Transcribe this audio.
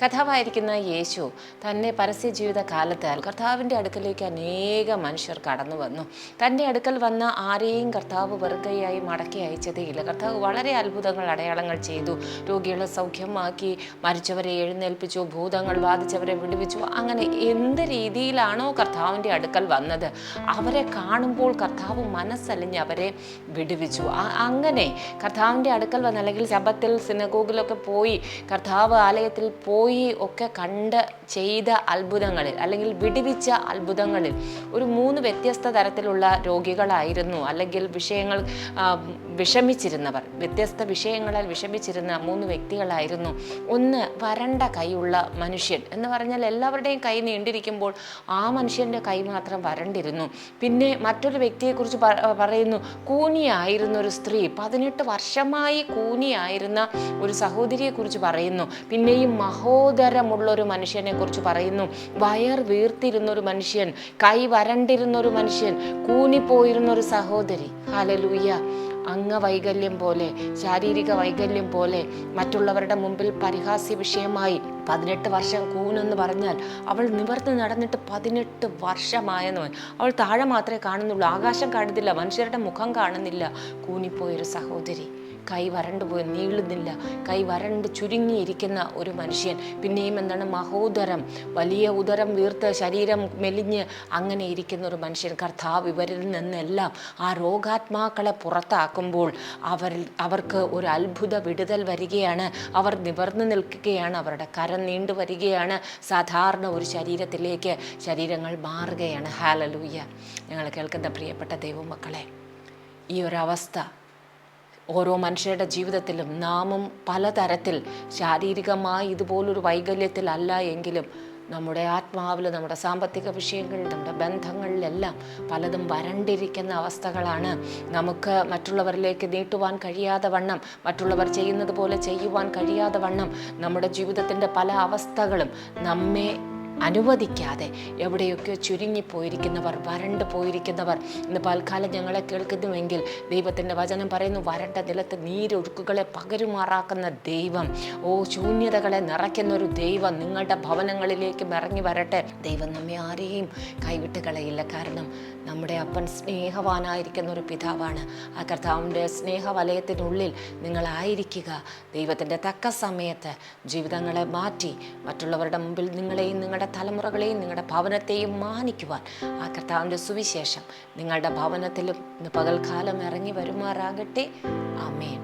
കർത്താവായിരിക്കുന്ന യേശു തന്നെ പരസ്യ ജീവിത കാലത്ത് കർത്താവിൻ്റെ അടുക്കലേക്ക് അനേകം മനുഷ്യർ കടന്നു വന്നു. തൻ്റെ അടുക്കൽ വന്ന ആരെയും കർത്താവ് വെറുകയായി മടക്കി അയച്ചതേയില്ല. കർത്താവ് വളരെ അത്ഭുതങ്ങൾ, അടയാളങ്ങൾ ചെയ്തു. രോഗികളെ സൗഖ്യമാക്കി, മരിച്ചവരെ എഴുന്നേൽപ്പിച്ചു, ഭൂതങ്ങൾ ബാധിച്ചവരെ വിടുവിച്ചു. അങ്ങനെ എന്ത് രീതിയിലാണോ കർത്താവിൻ്റെ അടുക്കൽ വന്നത്, അവരെ കാണുമ്പോൾ കർത്താവ് മനസ്സലിഞ്ഞ് അവരെ വിടുവിച്ചു. അങ്ങനെ കർത്താവിൻ്റെ അടുക്കൽ വന്ന്, അല്ലെങ്കിൽ ശബ്ബത്തിൽ സിനഗോഗിലൊക്കെ പോയി, കർത്താവ് ആലയത്തിൽ പോയി ഒക്കെ കണ്ട് ചെയ്ത അത്ഭുതങ്ങളിൽ, അല്ലെങ്കിൽ വിടുവിച്ച അത്ഭുതങ്ങളിൽ ഒരു 3 വ്യത്യസ്ത തരത്തിലുള്ള രോഗികളായിരുന്നു, അല്ലെങ്കിൽ വിഷമിച്ചിരുന്നവർ, വ്യത്യസ്ത വിഷയങ്ങളാൽ വിഷമിച്ചിരുന്ന 3 വ്യക്തികളായിരുന്നു. ഒന്ന്, വരണ്ട കൈയുള്ള മനുഷ്യൻ എന്ന് പറഞ്ഞാൽ എല്ലാവരുടെയും കൈ നീണ്ടിരിക്കുമ്പോൾ ആ മനുഷ്യൻ്റെ കൈ മാത്രം വരണ്ടിരുന്നു. പിന്നെ മറ്റൊരു വ്യക്തിയെക്കുറിച്ച് പറയുന്നു, കൂനിയായിരുന്ന ഒരു സ്ത്രീ, 18 വർഷമായി കൂനിയായിരുന്ന ഒരു സഹോദരിയെക്കുറിച്ച് പറയുന്നു. പിന്നെയും മഹോദരമുള്ളൊരു മനുഷ്യനെ കുറിച്ച് പറയുന്നു. വയർ വീർത്തിരുന്നൊരു മനുഷ്യൻ, കൈ വരണ്ടിരുന്നൊരു മനുഷ്യൻ, കൂനിപ്പോയിരുന്ന ഒരു സഹോദരി. ഹല്ലേലൂയ. അംഗവൈകല്യം പോലെ, ശാരീരിക വൈകല്യം പോലെ മറ്റുള്ളവരുടെ മുമ്പിൽ പരിഹാസ്യ വിഷയമായി 18 വർഷം കൂനെന്ന് പറഞ്ഞാൽ അവൾ നിവർന്ന് നടന്നിട്ട് 18 വർഷമായെന്ന്. അവൾ താഴെ മാത്രമേ കാണുന്നുള്ളൂ, ആകാശം കാണുന്നില്ല, മനുഷ്യരുടെ മുഖം കാണുന്നില്ല. കൂനിപ്പോയൊരു സഹോദരി, കൈ വരണ്ടു പോയി, നീളുന്നില്ല, കൈ വരണ്ട് ചുരുങ്ങിയിരിക്കുന്ന ഒരു മനുഷ്യൻ. പിന്നെയും എന്താണ്, മഹോദരം, വലിയ ഉദരം വീർത്ത് ശരീരം മെലിഞ്ഞ് അങ്ങനെ ഇരിക്കുന്ന ഒരു മനുഷ്യൻ. കർത്താവ് ഇവരിൽ നിന്നെല്ലാം ആ രോഗാത്മാക്കളെ പുറത്താക്കുമ്പോൾ അവർക്ക് ഒരു അത്ഭുത വിടുതൽ വരികയാണ്. അവർ നിവർന്നു നിൽക്കുകയാണ്, അവരുടെ കരം നീണ്ടു വരികയാണ്. സാധാരണ ഒരു ശരീരത്തിലേക്ക് ശരീരങ്ങൾ മാറുകയാണ്. ഹല്ലേലൂയ. ഞങ്ങൾ കേൾക്കുന്ന പ്രിയപ്പെട്ട ദൈവമക്കളെ, ഈ ഒരവസ്ഥ ഓരോ മനുഷ്യരുടെ ജീവിതത്തിലും നാമും പലതരത്തിൽ ശാരീരികമായി ഇതുപോലൊരു വൈകല്യത്തിലല്ല എങ്കിലും നമ്മുടെ ആത്മാവിൽ, നമ്മുടെ സാമ്പത്തിക വിഷയങ്ങളിൽ, നമ്മുടെ ബന്ധങ്ങളിലെല്ലാം പലതും വരണ്ടിരിക്കുന്ന അവസ്ഥകളാണ്. നമുക്ക് മറ്റുള്ളവരിലേക്ക് നീട്ടുവാൻ കഴിയാതെ വണ്ണം, മറ്റുള്ളവർ ചെയ്യുന്നത് പോലെ ചെയ്യുവാൻ കഴിയാതെ വണ്ണം നമ്മുടെ ജീവിതത്തിൻ്റെ പല അവസ്ഥകളും നമ്മെ അനുവദിക്കാതെ എവിടെയൊക്കെ ചുരുങ്ങിപ്പോയിരിക്കുന്നവർ, വരണ്ട് പോയിരിക്കുന്നവർ ഇന്ന് പൽക്കാലം ഞങ്ങളെ കേൾക്കുന്നുവെങ്കിൽ ദൈവത്തിൻ്റെ വചനം പറയുന്നു, വരണ്ട നിലത്ത് നീരൊഴുക്കുകളെ പകരുമാറാക്കുന്ന ദൈവം, ശൂന്യതകളെ നിറയ്ക്കുന്ന ഒരു ദൈവം നിങ്ങളുടെ ഭവനങ്ങളിലേക്ക് ഇറങ്ങി വരട്ടെ. ദൈവം നമ്മെ ആരെയും കൈവിട്ട് കളയില്ല. കാരണം നമ്മുടെ അപ്പൻ സ്നേഹവാനായിരിക്കുന്ന ഒരു പിതാവാണ്. ആ കർത്താവിൻ്റെ സ്നേഹവലയത്തിനുള്ളിൽ നിങ്ങളായിരിക്കുക. ദൈവത്തിൻ്റെ തക്ക സമയത്ത് ജീവിതങ്ങളെ മാറ്റി മറ്റുള്ളവരുടെ മുമ്പിൽ നിങ്ങളെയും നിങ്ങളുടെ തലമുറകളെയും നിങ്ങളുടെ ഭവനത്തെയും മാനിക്കുവാൻ ആ കർത്താവിൻ്റെ സുവിശേഷം നിങ്ങളുടെ ഭവനത്തിലും ഇന്ന് പകൽക്കാലം ഇറങ്ങി വരുമാറാകട്ടെ. ആമേൻ.